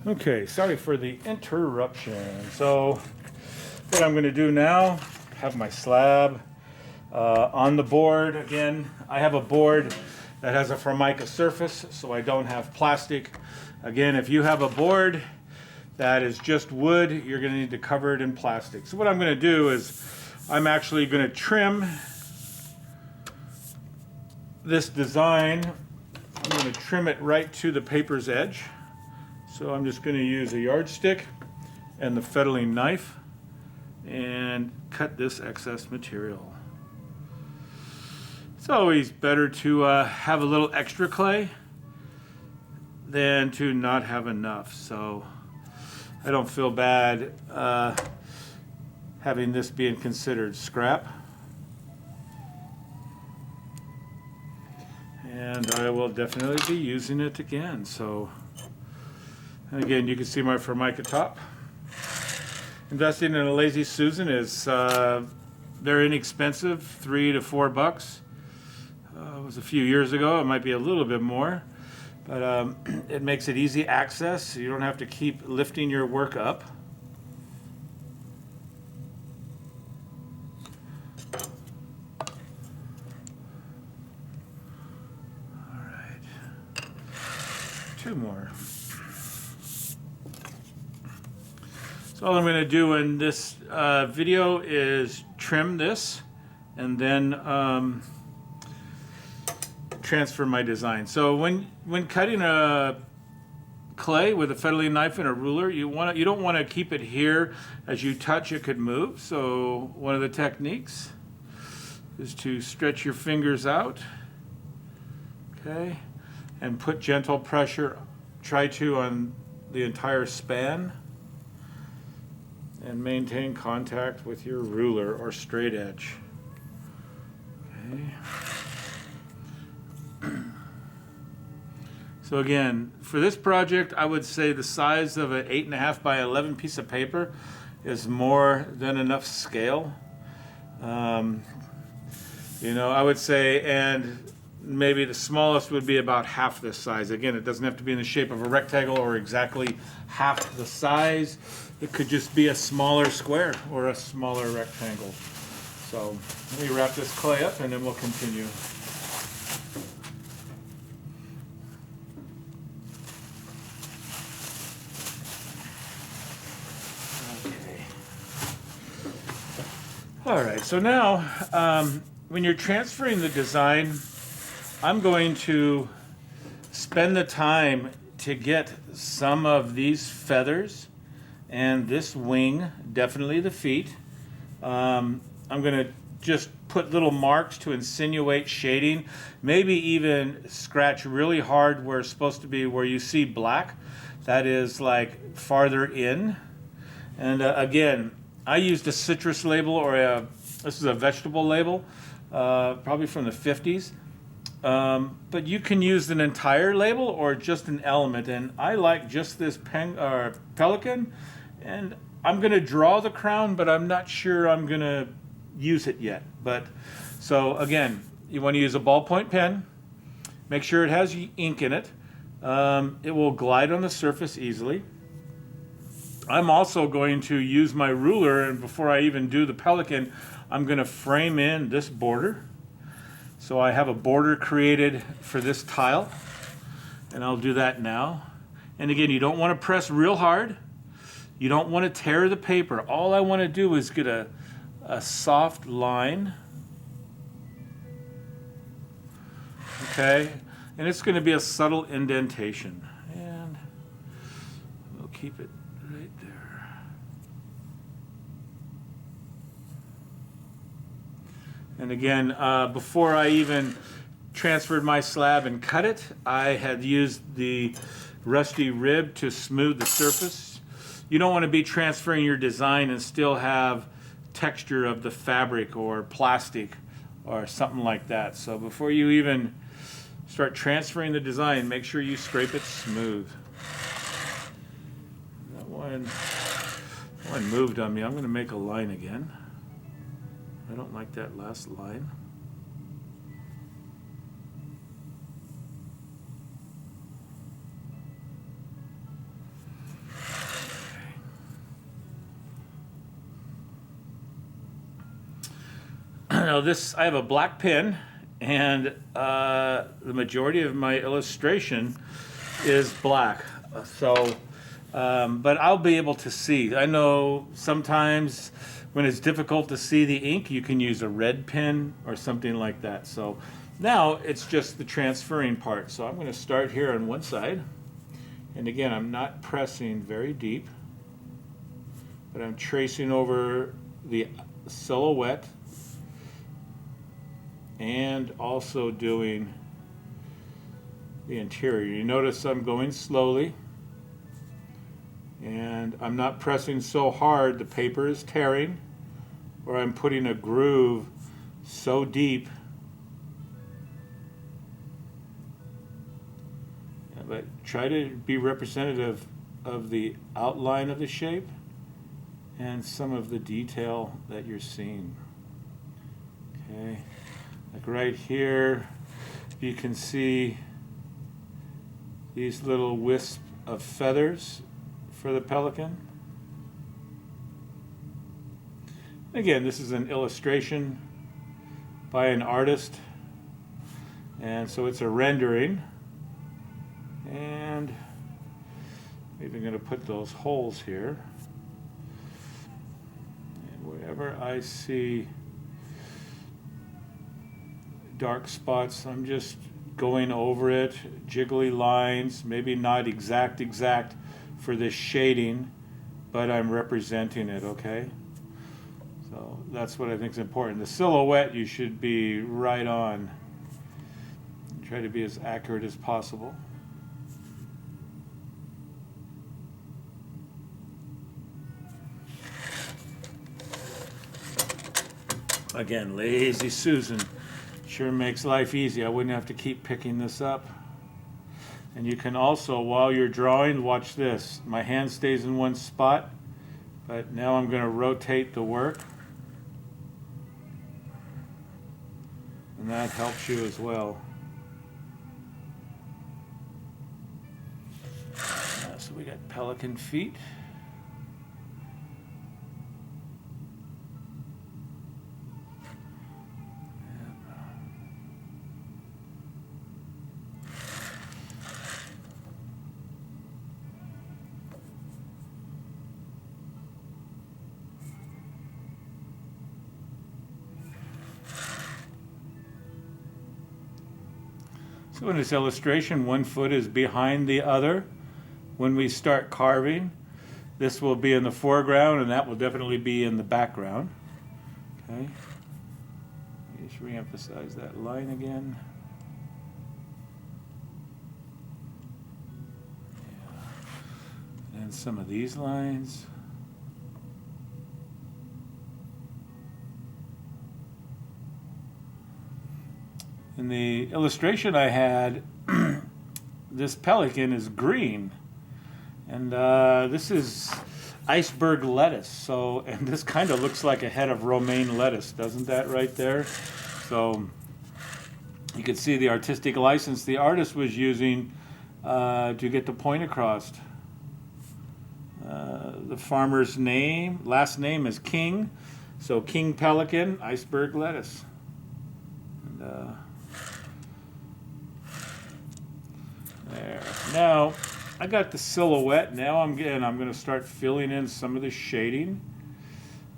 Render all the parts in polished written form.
Okay, sorry for the interruption. So what I'm going to do now, have my slab on the board. Again, I have a board that has a Formica surface, so I don't have plastic. Again, if you have a board that is just wood, you're going to need to cover it in plastic. So what I'm going to do is I'm actually going to trim this design. I'm going to trim it right to the paper's edge. So I'm just going to use a yardstick and the fettling knife and cut this excess material. It's always better to have a little extra clay than to not have enough. So I don't feel bad having this being considered scrap. And I will definitely be using it again. So, and again, you can see my Formica top. Investing in a Lazy Susan is very inexpensive, $3 to $4. It was a few years ago. It might be a little bit more, but it makes it easy access. So you don't have to keep lifting your work up. All right, 2 more. So all I'm going to do in this video is trim this and then transfer my design. So when cutting a clay with a fettling knife and a ruler, you don't want to keep it here. As you touch, it could move. So one of the techniques is to stretch your fingers out, okay, and put gentle pressure. Try to on the entire span. And maintain contact with your ruler or straight edge. Okay. So again, for this project, I would say the size of an 8.5 by 11 piece of paper is more than enough scale. You know, I would say, and maybe the smallest would be about half this size. Again, it doesn't have to be in the shape of a rectangle or exactly half the size. It could just be a smaller square or a smaller rectangle. So let me wrap this clay up and then we'll continue. Okay. All right, so now when you're transferring the design, I'm going to spend the time to get some of these feathers and this wing, definitely the feet. I'm going to just put little marks to insinuate shading, maybe even scratch really hard where it's supposed to be where you see black. That is like farther in. And again, I used a citrus label or this is a vegetable label, probably from the 50s. But you can use an entire label or just an element, and I like just this pelican, and I'm going to draw the crown, but I'm not sure I'm going to use it yet. But so again, you want to use a ballpoint pen. Make sure it has ink in it. It will glide on the surface easily. I'm also going to use my ruler, and before I even do the pelican, I'm going to frame in this border. So I have a border created for this tile, and I'll do that now. And again, you don't want to press real hard. You don't want to tear the paper. All I want to do is get a soft line. Okay, and it's going to be a subtle indentation. And we'll keep it right there. And again, before I even transferred my slab and cut it, I had used the rusty rib to smooth the surface. You don't want to be transferring your design and still have texture of the fabric or plastic or something like that. So before you even start transferring the design, make sure you scrape it smooth. That one moved on me. I'm going to make a line again. I don't like that last line. Now this, I have a black pen, and the majority of my illustration is black. So, but I'll be able to see. I know sometimes when it's difficult to see the ink, you can use a red pen or something like that. So now it's just the transferring part. So I'm going to start here on one side. And again, I'm not pressing very deep, but I'm tracing over the silhouette and also doing the interior. You notice I'm going slowly, and I'm not pressing so hard the paper is tearing, or I'm putting a groove so deep. Yeah, but try to be representative of the outline of the shape and some of the detail that you're seeing. Okay, like right here, you can see these little wisps of feathers for the pelican. Again, this is an illustration by an artist, and so it's a rendering. And I'm even going to put those holes here. And wherever I see dark spots, I'm just going over it, jiggly lines, maybe not exact for this shading, but I'm representing it, okay? So that's what I think is important. The silhouette, you should be right on. Try to be as accurate as possible. Again, lazy Susan sure makes life easy. I wouldn't have to keep picking this up. And you can also, while you're drawing, watch this. My hand stays in one spot, but now I'm going to rotate the work. And that helps you as well. So we got pelican feet. So in this illustration, one foot is behind the other. When we start carving, this will be in the foreground and that will definitely be in the background. Okay. Just re-emphasize that line again. Yeah. And some of these lines. In the illustration I had, this pelican is green, and this is iceberg lettuce. So, and this kind of looks like a head of romaine lettuce, doesn't that right there? So you can see the artistic license the artist was using to get the point across. The farmer's name, last name is King, so King Pelican, iceberg lettuce. And, there. Now, I got the silhouette. Now I'm going to start filling in some of the shading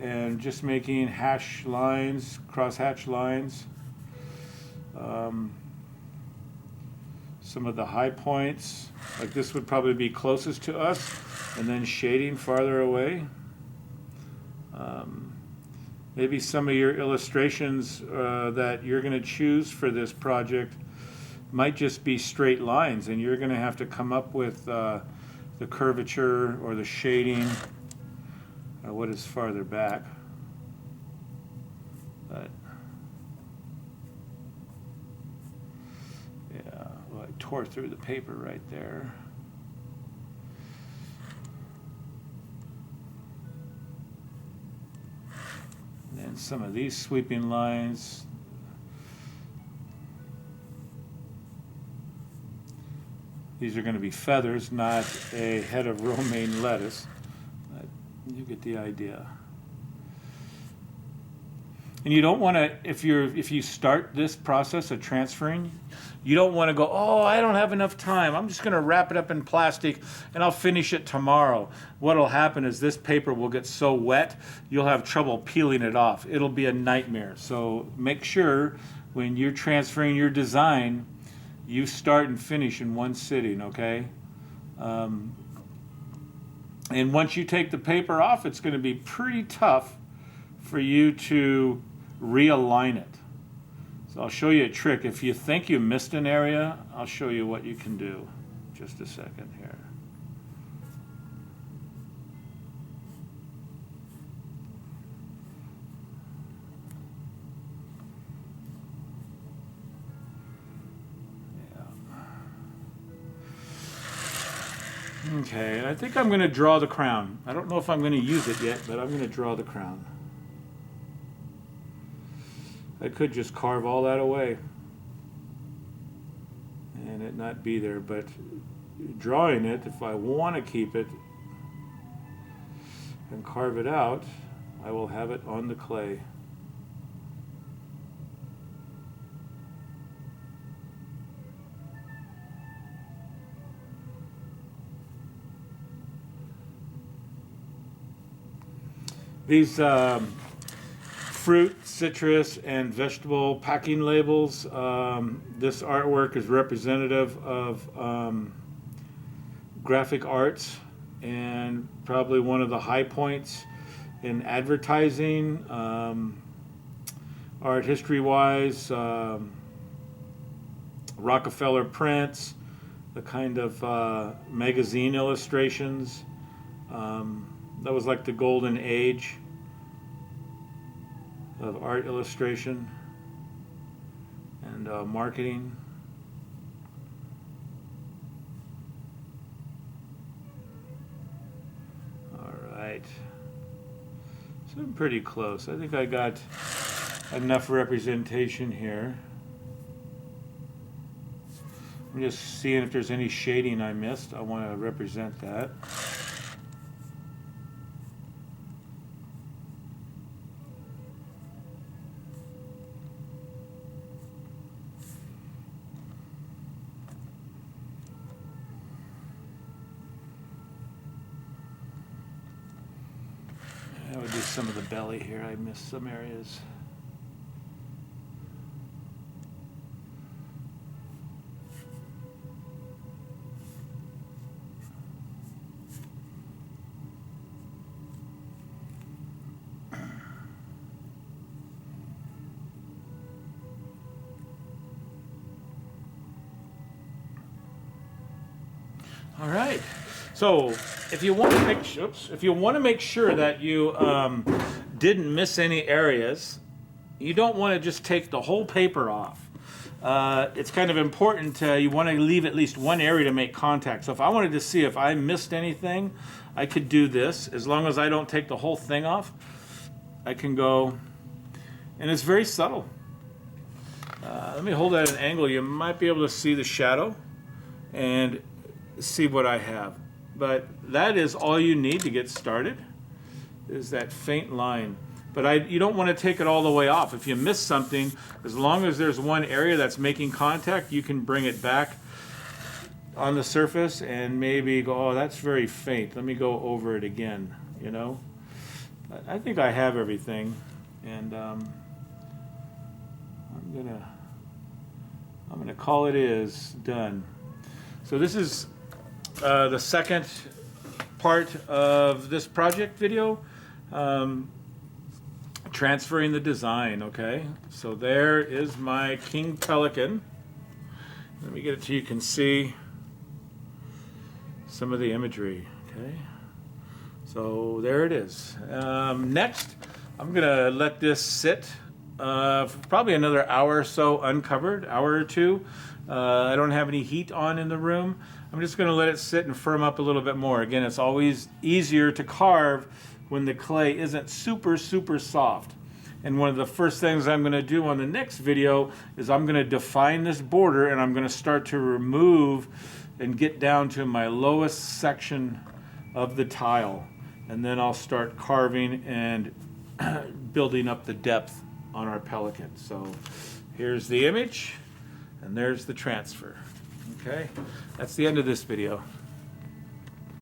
and just making hash lines, cross hatch lines. Some of the high points, like this would probably be closest to us, and then shading farther away. Maybe some of your illustrations that you're going to choose for this project might just be straight lines, and you're going to have to come up with the curvature or the shading, what is farther back. But yeah, well, I tore through the paper right there. And then some of these sweeping lines. These are going to be feathers, not a head of romaine lettuce. But you get the idea. And you don't want to, if you start this process of transferring, you don't want to go, oh, I don't have enough time. I'm just going to wrap it up in plastic and I'll finish it tomorrow. What'll happen is this paper will get so wet, you'll have trouble peeling it off. It'll be a nightmare. So make sure when you're transferring your design, you start and finish in one sitting, okay? And once you take the paper off, it's going to be pretty tough for you to realign it. So I'll show you a trick. If you think you missed an area, I'll show you what you can do. Just a second here. Yeah. Okay, I think I'm going to draw the crown. I don't know if I'm going to use it yet, but I'm going to draw the crown. I could just carve all that away and it not be there, but drawing it, if I want to keep it and carve it out, I will have it on the clay. These fruit, citrus, and vegetable packing labels. This artwork is representative of graphic arts and probably one of the high points in advertising, art history-wise, Rockefeller prints, the kind of magazine illustrations. That was like the golden age of art illustration and marketing. All right, so I'm pretty close. I think I got enough representation here. I'm just seeing if there's any shading I missed. I want to represent that. I would do some of the belly here. I missed some areas. All right. So if you want to make sure that you didn't miss any areas, you don't want to just take the whole paper off. It's kind of important you want to leave at least one area to make contact. So if I wanted to see if I missed anything, I could do this. As long as I don't take the whole thing off, I can go, and it's very subtle. Let me hold that at an angle. You might be able to see the shadow and see what I have. But that is all you need to get started, is that faint line. But you don't want to take it all the way off. If you miss something, as long as there's one area that's making contact, you can bring it back on the surface and maybe go, oh, that's very faint. Let me go over it again, you know? I think I have everything, and I'm gonna call it is done. So this is the second part of this project video, transferring the design. Okay, so there is my king pelican. Let me get it so you can see some of the imagery. Okay, so there it is. Next, I'm gonna let this sit for probably another hour or so uncovered, hour or two. I don't have any heat on in the room. I'm just going to let it sit and firm up a little bit more. Again, it's always easier to carve when the clay isn't super, super soft. And one of the first things I'm going to do on the next video is I'm going to define this border, and I'm going to start to remove and get down to my lowest section of the tile. And then I'll start carving and building up the depth on our Pelican. So here's the image, and there's the transfer. Okay, that's the end of this video.